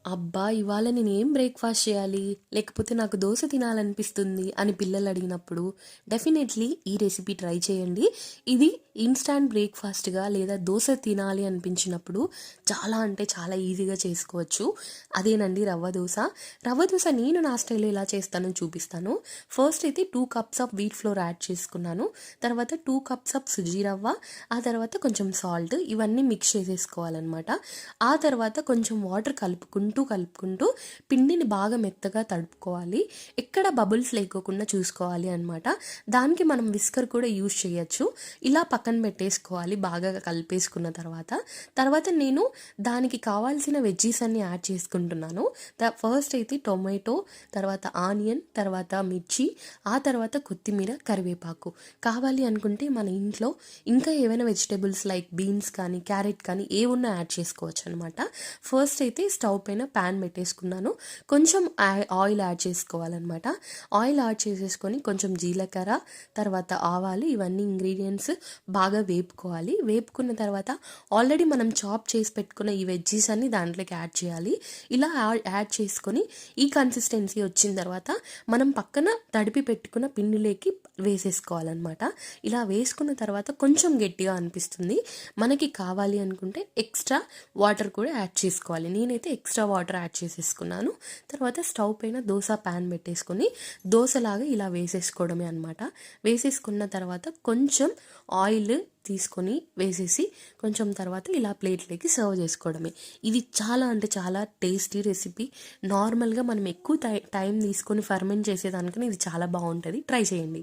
అబ్బా! ఇవాళ నేనేం బ్రేక్‌ఫాస్ట్ చేయాలి? లేకపోతే నాకు దోస తినాలనిపిస్తుంది అని పిల్లలు అడిగినప్పుడు డెఫినెట్‌లీ ఈ రెసిపీ ట్రై చేయండి. ఇది ఇన్‌స్టాంట్ బ్రేక్‌ఫాస్ట్‌గా లేదా దోస తినాలి అనిపించినప్పుడు చాలా అంటే చాలా ఈజీగా చేసుకోవచ్చు. అదేనండి రవ్వ దోస. రవ్వ దోస నేను నా స్టైల్‌లో ఎలా చేస్తానో చూపిస్తాను. ఫస్ట్ అయితే 2 cups of wheat flour add చేసుకున్నాను. తర్వాత 2 కప్స్ ఆఫ్ సుజీ రవ్వ, ఆ తర్వాత కొంచెం సాల్ట్ ఇవన్నీ మిక్స్ చేసేసుకోవాలనమాట. ఆ తర్వాత కొంచెం వాటర్ కలుపుకుంటూ పిండిని బాగా మెత్తగా తడుపుకోవాలి. ఎక్కడ బబుల్స్ లేకోకుండా చూసుకోవాలి అనమాట. దానికి మనం విస్కర్ కూడా యూజ్ చేయొచ్చు. ఇలా పక్కన పెట్టేసుకోవాలి బాగా కలిపేసుకున్న తర్వాత నేను దానికి కావాల్సిన వెజ్జీస్ అన్ని యాడ్ చేసుకుంటున్నాను. ఫస్ట్ అయితే టొమాటో, తర్వాత ఆనియన్, తర్వాత మిర్చి, ఆ తర్వాత కొత్తిమీర, కరివేపాకు. కావాలి అనుకుంటే మన ఇంట్లో ఇంకా ఏవైనా వెజిటేబుల్స్ లైక్ బీన్స్ కానీ క్యారెట్ కానీ ఏవున్నా యాడ్ చేసుకోవచ్చు అనమాట. ఫస్ట్ అయితే స్టవ్ పైన ప్యాన్ పెట్టేసుకున్నాను. కొంచెం ఆయిల్ యాడ్ చేసుకోవాలన్నమాట. ఆయిల్ యాడ్ చేసేసుకొని కొంచెం జీలకర్ర, తర్వాత ఆవాలు ఇవన్నీ ఇంగ్రీడియంట్స్ బాగా వేపుకోవాలి. వేపుకున్న తర్వాత ఆల్రెడీ మనం చాప్ చేసి పెట్టుకున్న ఈ వెజ్జీస్ అన్ని దాంట్లోకి యాడ్ చేయాలి. ఇలా యాడ్ చేసుకొని ఈ కన్సిస్టెన్సీ వచ్చిన తర్వాత మనం పక్కన తడిపి పెట్టుకున్న పిండిలోకి వేసేసుకోవాలన్నమాట. ఇలా వేసుకున్న తర్వాత కొంచెం గట్టిగా అనిపిస్తుంది. మనకి కావాలి అనుకుంటే ఎక్స్ట్రా వాటర్ కూడా యాడ్ చేసుకోవాలి. నేనైతే ఎక్స్ట్రా వాటర్ యాడ్ చేసేసుకున్నాను. తర్వాత స్టవ్ పైన దోశ ప్యాన్ పెట్టేసుకొని దోశలాగా ఇలా వేసేసుకోవడమే అనమాట. వేసేసుకున్న తర్వాత కొంచెం ఆయిల్ తీసుకొని వేసేసి కొంచెం తర్వాత ఇలా ప్లేట్లోకి సర్వ్ చేసుకోవడమే. ఇది చాలా అంటే చాలా టేస్టీ రెసిపీ. నార్మల్గా మనం ఎక్కువ టైం తీసుకొని ఫర్మెంట్ చేసేదానికన్నా ఇది చాలా బాగుంటుంది. ట్రై చేయండి.